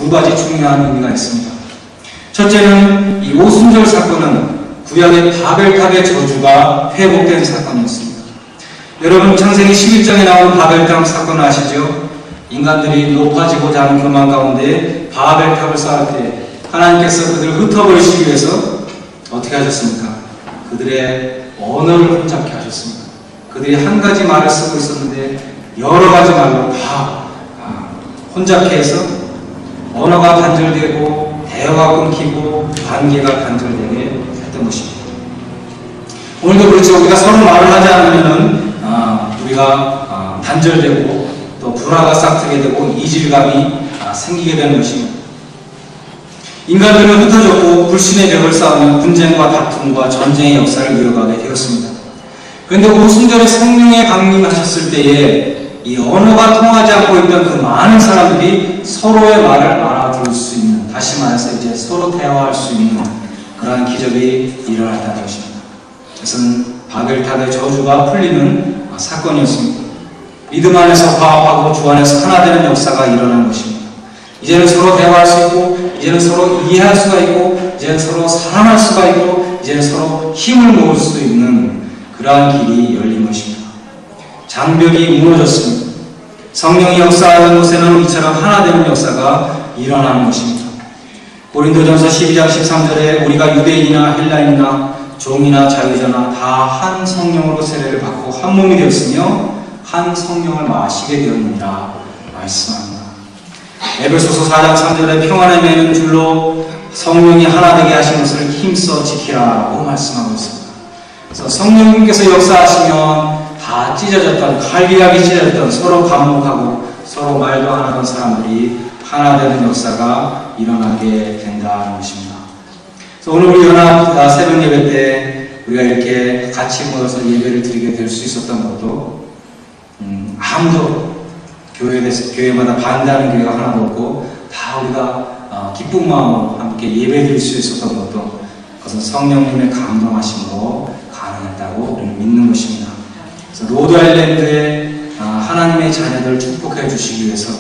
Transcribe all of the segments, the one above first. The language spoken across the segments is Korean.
두 가지 중요한 의미가 있습니다. 첫째는 이 오순절 사건은 구약의 바벨탑의 저주가 회복된 사건이었습니다. 여러분 창세기 11장에 나온 바벨탑 사건 아시죠? 인간들이 높아지고자 하는 교만 가운데 바벨탑을 쌓을 때 하나님께서 그들을 흩어버리시기 위해서 어떻게 하셨습니까? 그들의 언어를 혼잡케 하셨습니다. 그들이 한 가지 말을 쓰고 있었는데 여러 가지 말로 다 혼잡케 해서 언어가 단절되고 대화가 끊기고 관계가 단절되게 했던 것입니다. 오늘도 그렇죠. 우리가 서로 말을 하지 않으면 우리가 단절되고 또 불화가 싹트게 되고 이질감이 생기게 되는 것입니다. 인간들은 흩어졌고 불신의 벽을 쌓으며 분쟁과 다툼과 전쟁의 역사를 이어가게 되었습니다. 그런데 오순절에 성령의 강림하셨을 때에 이 언어가 통하지 않고 있던 그 많은 사람들이 서로의 말을 알아들을 수 있는, 다시 말해서 이제 서로 대화할 수 있는 그러한 기적이 일어났다는 것입니다. 이것은 바벨탑의 저주가 풀리는 사건이었습니다. 믿음 안에서 화합하고 주 안에서 하나 되는 역사가 일어난 것입니다. 이제는 서로 대화할 수 있고, 이제는 서로 이해할 수가 있고, 이제는 서로 사랑할 수가 있고, 이제는 서로 힘을 모을 수 있는 그러한 길이 열린 것입니다. 장벽이 무너졌습니다. 성령이 역사하는 곳에는 이처럼 하나 되는 역사가 일어나는 것입니다. 고린도전서 12장 13절에 우리가 유대인이나 헬라인이나 종이나 자유자나 다 한 성령으로 세례를 받고 한 몸이 되었으며 한 성령을 마시게 되었느니라 말씀합니다. 에베소서 4장 3절에 평안에 매는 줄로 성령이 하나 되게 하신 것을 힘써 지키라고 말씀하고 있습니다. 그래서 성령님께서 역사하시면 다 찢어졌던, 갈비약이 찢어졌던, 서로 반목하고 서로 말도 안 하던 사람들이 하나 되는 역사가 일어나게 된다는 것입니다. 그래서 오늘 우리 연합 새벽 예배 때 우리가 이렇게 같이 모여서 예배를 드리게 될 수 있었던 것도 아무도 교회마다 반대하는 교회가 하나도 없고 다 우리가 기쁜 마음으로 함께 예배 드릴 수 있었던 것도 그것은 성령님의 감동하심으로 가능했다고 우리는 믿는 것입니다. 그래서 로드 아일랜드에 하나님의 자녀들을 축복해 주시기 위해서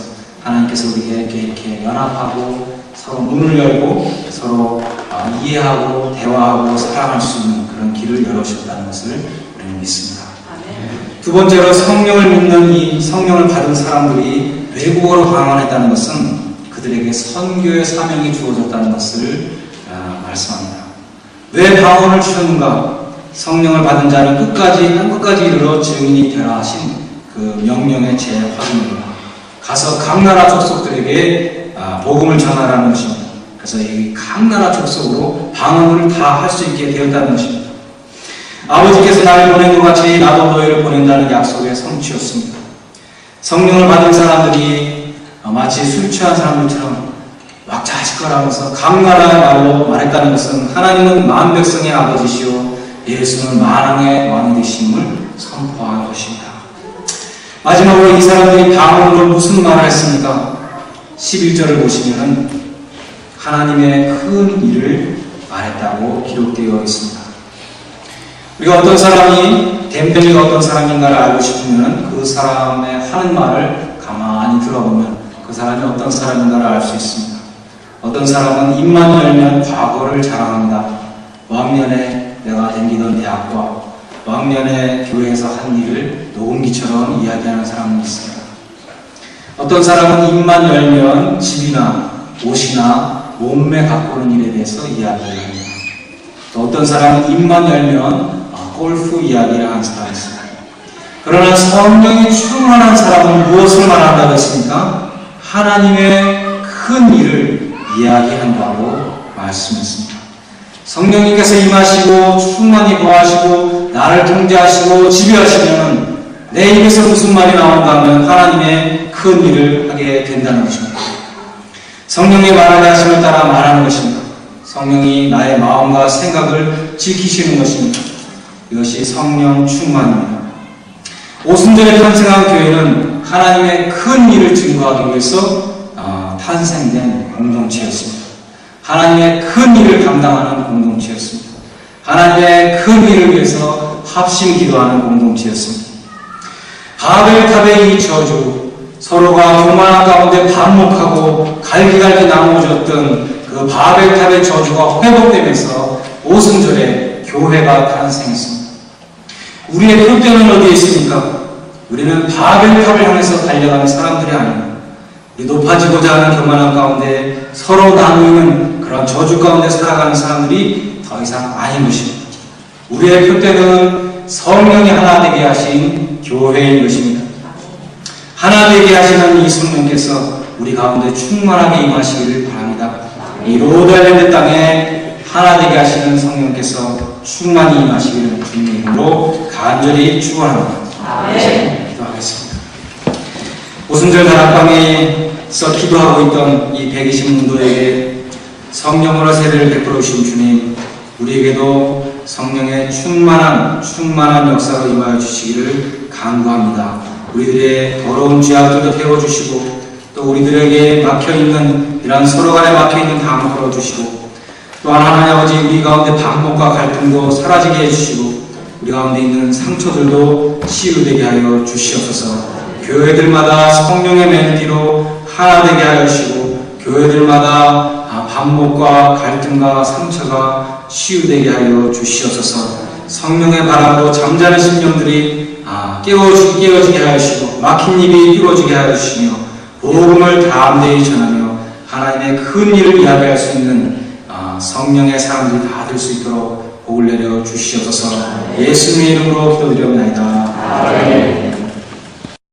하나님께서 우리에게 이렇게 연합하고 서로 문을 열고 서로 이해하고 대화하고 사랑할 수 있는 그런 길을 열어주셨다는 것을 우리는 믿습니다. 두 번째로 성령을 믿는 이 성령을 받은 사람들이 외국어로 방언했다는 것은 그들에게 선교의 사명이 주어졌다는 것을 말씀합니다. 왜 방언을 주셨는가? 성령을 받은 자는 끝까지 이르러 증인이 되라 하신 그 명령의 재확인입니다. 가서 각 나라 족속들에게 복음을 전하라는 것입니다. 그래서 이 각 나라 족속으로 방언을 다 할 수 있게 되었다는 것입니다. 아버지께서 나를 보낸 것 같이 나도 너희를 보낸다는 약속의 성취였습니다. 성령을 받은 사람들이 마치 술 취한 사람들처럼 막 자식거라면서 각 나라의 말로 말했다는 것은 하나님은 만 백성의 아버지시오 예수는 만왕의 왕이 되심을 선포한 것입니다. 마지막으로 이 사람들이 방언으로 무슨 말을 했습니까? 11절을 보시면 하나님의 큰 일을 말했다고 기록되어 있습니다. 우리가 어떤 사람이 댐댐이가 어떤 사람인가를 알고 싶으면 그 사람의 하는 말을 가만히 들어보면 그 사람이 어떤 사람인가를 알 수 있습니다. 어떤 사람은 입만 열면 과거를 자랑합니다. 왕년에 내가 다니던 대학과 왕년에 교회에서 한 일을 녹음기처럼 이야기하는 사람은 있습니다. 어떤 사람은 입만 열면 집이나 옷이나 몸매 가꾸는 일에 대해서 이야기를 합니다. 또 어떤 사람은 입만 열면 골프 이야기를 하는 사람이 있습니다. 그러나 성령이 충만한 사람은 무엇을 말한다고 했습니까? 하나님의 큰 일을 이야기한다고 말씀했습니다. 성령님께서 임하시고 충만히 거하시고 나를 통제하시고 지배하시면 내 입에서 무슨 말이 나온가 하면 하나님의 큰 일을 하게 된다는 것입니다. 성령의 말하게 하심을 따라 말하는 것입니다. 성령이 나의 마음과 생각을 지키시는 것입니다. 이것이 성령 충만입니다. 오순절에 탄생한 교회는 하나님의 큰 일을 증거하기 위해서 탄생된 공동체였습니다. 하나님의 큰 일을 감당하는 공동체였습니다. 하나님의 큰 일을 위해서 합심 기도하는 공동체였습니다. 바벨탑의 이 저주, 서로가 교만한 가운데 반목하고 갈기갈기 나누어졌던 그 바벨탑의 저주가 회복되면서 오순절에 교회가 탄생했습니다. 우리의 표대는 어디에 있습니까? 우리는 바벨탑을 향해서 달려가는 사람들이 아닙니다. 이 높아지고자 하는 교만함 가운데 서로 나누는 그런 저주 가운데 살아가는 사람들이 더 이상 아닌 것입니다. 우리의 표대는 성령이 하나 되게 하신 교회인 것입니다. 하나 되게 하시는 이 성령께서 우리 가운데 충만하게 임하시기를 바랍니다. 이 로드아일랜드 땅에 하나 되게 하시는 성령께서 충만히 임하시기를 주님의 이름으로 간절히 축원합니다. 기도하겠습니다. 오순절 다락방에서 기도하고 있던 이 120문도에게 성령으로 세례를 베풀어 주신 주님, 우리에게도 성령의 충만한 역사로 임하여 주시기를 간구합니다. 우리들의 더러운 죄악들도 태워주시고 또 우리들에게 막혀있는 이런 서로 간에 막혀있는 담을 풀어주시고 또한 하나님 아버지 우리 가운데 반목과 갈등도 사라지게 해주시고 우리 가운데 있는 상처들도 치유되게 하여 주시옵소서. 교회들마다 성령의 멜로디로 하나 되게 하여 주시고 교회들마다 반목과 갈등과 상처가 치유되게 하여 주시옵소서. 성령의 바람으로 잠자는 심령들이 깨어지게 하여 주시고 막힌 입이 뚫어지게 하여 주시며 복음을 담대히 전하며 하나님의 큰 일을 이야기할 수 있는 성령의 사람들이 다 될 수 있도록 복을 내려 주시옵소서. 예수님의 이름으로 기도드려옵나이다. 아멘.